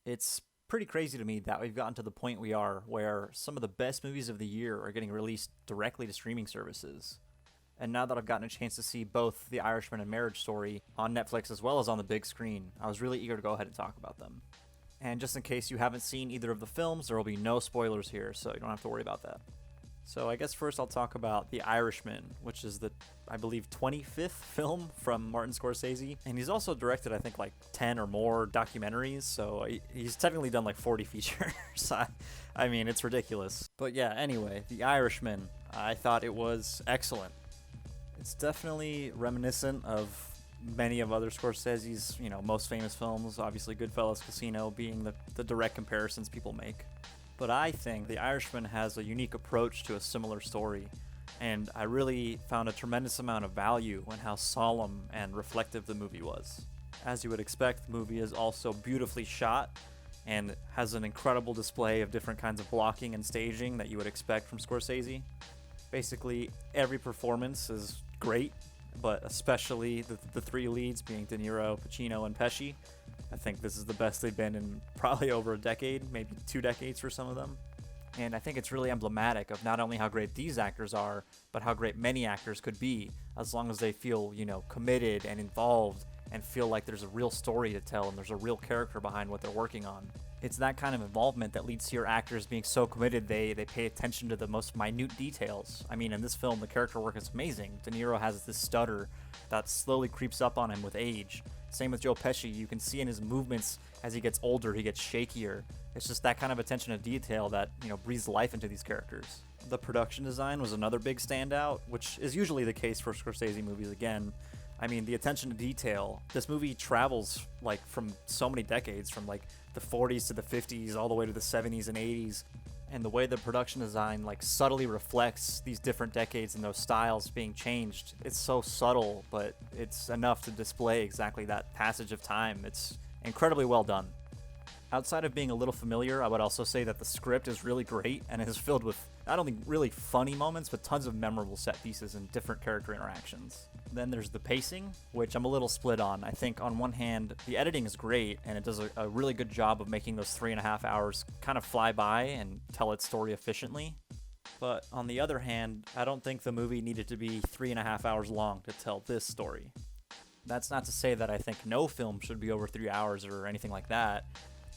It's pretty crazy to me that we've gotten to the point we are where some of the best movies of the year are getting released directly to streaming services. And now that I've gotten a chance to see both The Irishman and Marriage Story on Netflix as well as on the big screen, I was really eager to go ahead and talk about them. And just in case you haven't seen either of the films, there will be no spoilers here, so you don't have to worry about that. So I guess first I'll talk about The Irishman, which is the, I believe, 25th film from Martin Scorsese. And he's also directed, I think, like 10 or more documentaries, so he's technically done like 40 features. I mean, it's ridiculous. But yeah, anyway, The Irishman, I thought it was excellent. It's definitely reminiscent of many of other Scorsese's, most famous films, obviously Goodfellas, Casino being the direct comparisons people make. But I think The Irishman has a unique approach to a similar story, and I really found a tremendous amount of value in how solemn and reflective the movie was. As you would expect, the movie is also beautifully shot and has an incredible display of different kinds of blocking and staging that you would expect from Scorsese. Basically, every performance is great, but especially the three leads being De Niro, Pacino, and Pesci. I think this is the best they've been in probably over a decade, maybe 2 decades for some of them. And I think it's really emblematic of not only how great these actors are, but how great many actors could be as long as they feel, committed and involved and feel like there's a real story to tell and there's a real character behind what they're working on. It's that kind of involvement that leads to your actors being so committed they pay attention to the most minute details. I mean, in this film, the character work is amazing. De Niro has this stutter that slowly creeps up on him with age. Same with Joe Pesci. You can see in his movements as he gets older, he gets shakier. It's just that kind of attention to detail that, breathes life into these characters. The production design was another big standout, which is usually the case for Scorsese movies again. I mean, the attention to detail. This movie travels, from so many decades, from, the 40s to the 50s, all the way to the 70s and 80s. And the way the production design, subtly reflects these different decades and those styles being changed. It's so subtle, but it's enough to display exactly that passage of time. It's incredibly well done. Outside of being a little familiar, I would also say that the script is really great and is filled with not only really funny moments, but tons of memorable set pieces and different character interactions. Then there's the pacing, which I'm a little split on. I think on one hand, the editing is great, and it does a really good job of making those 3.5 hours kind of fly by and tell its story efficiently. But on the other hand, I don't think the movie needed to be 3.5 hours long to tell this story. That's not to say that I think no film should be over 3 hours or anything like that.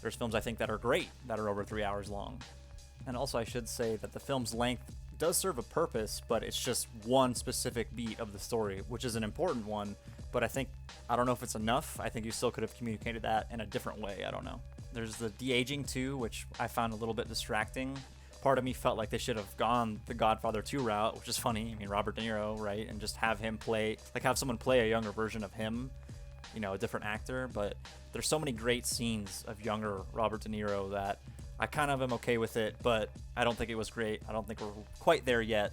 There's films I think that are great that are over 3 hours long. And also I should say that the film's length does serve a purpose, but it's just one specific beat of the story, which is an important one, but I don't know if it's enough. I think you still could have communicated that in a different way. I don't know. There's the de-aging too, which I found a little bit distracting. Part of me felt like they should have gone the Godfather 2 route, which is funny. I mean, Robert De Niro, right? And just have him have someone play a younger version of him, a different actor. But there's so many great scenes of younger Robert De Niro that I kind of am okay with it, but I don't think it was great. I don't think we're quite there yet.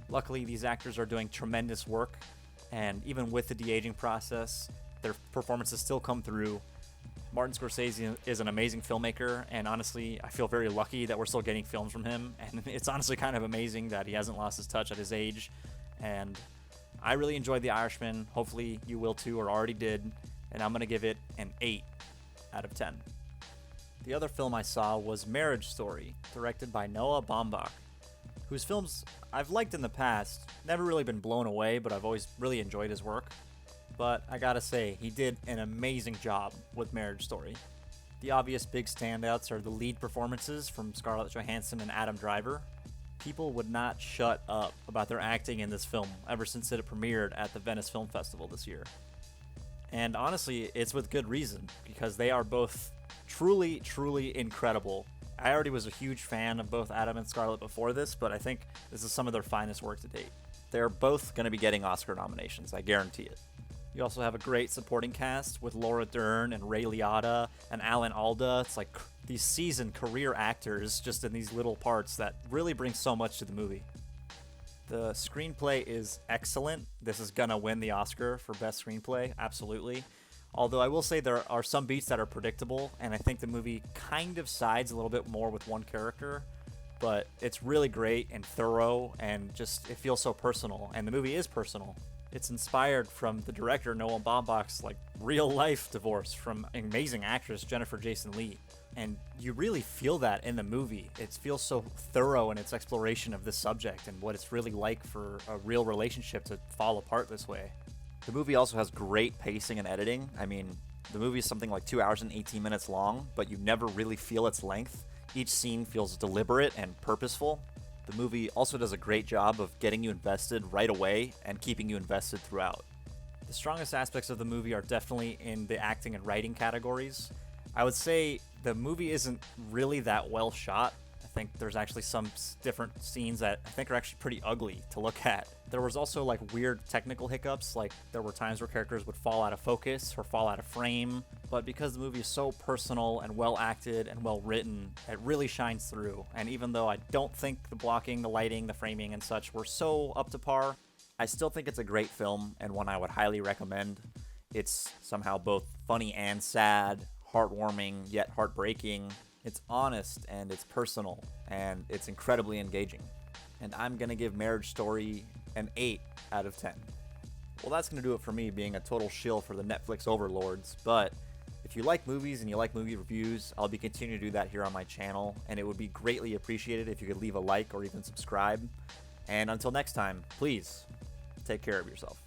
Luckily, these actors are doing tremendous work, and even with the de-aging process, their performances still come through. Martin Scorsese is an amazing filmmaker, and honestly, I feel very lucky that we're still getting films from him, and it's honestly kind of amazing that he hasn't lost his touch at his age, and I really enjoyed The Irishman. Hopefully you will too, or already did, and I'm going to give it an 8 out of 10. The other film I saw was Marriage Story, directed by Noah Baumbach, whose films I've liked in the past, never really been blown away, but I've always really enjoyed his work. But I gotta say, he did an amazing job with Marriage Story. The obvious big standouts are the lead performances from Scarlett Johansson and Adam Driver. People would not shut up about their acting in this film ever since it premiered at the Venice Film Festival this year. And honestly, it's with good reason, because they are both truly, truly incredible. I already was a huge fan of both Adam and Scarlett before this, but I think this is some of their finest work to date. They're both going to be getting Oscar nominations, I guarantee it. You also have a great supporting cast with Laura Dern and Ray Liotta and Alan Alda. It's like these seasoned career actors just in these little parts that really bring so much to the movie. The screenplay is excellent. This is going to win the Oscar for Best Screenplay, absolutely. Although I will say there are some beats that are predictable, and I think the movie kind of sides a little bit more with one character, but it's really great and thorough, and just it feels so personal, and the movie is personal. It's inspired from the director Noah Baumbach's like real life divorce from amazing actress Jennifer Jason Leigh. And you really feel that in the movie. It feels so thorough in its exploration of this subject and what it's really like for a real relationship to fall apart this way. The movie also has great pacing and editing. I mean, the movie is something like 2 hours and 18 minutes long, but you never really feel its length. Each scene feels deliberate and purposeful. The movie also does a great job of getting you invested right away and keeping you invested throughout. The strongest aspects of the movie are definitely in the acting and writing categories. I would say the movie isn't really that well shot. I think there's actually some different scenes that I think are actually pretty ugly to look at. There was also like weird technical hiccups, like there were times where characters would fall out of focus or fall out of frame, but because the movie is so personal and well acted and well written, it really shines through. And even though I don't think the blocking, the lighting, the framing and such were so up to par, I still think it's a great film and one I would highly recommend. It's somehow both funny and sad, heartwarming yet heartbreaking. It's honest and it's personal and it's incredibly engaging. And I'm gonna give Marriage Story an 8 out of 10. Well, that's gonna do it for me being a total shill for the Netflix overlords, but if you like movies and you like movie reviews, I'll be continuing to do that here on my channel, and it would be greatly appreciated if you could leave a like or even subscribe. And until next time, please take care of yourself.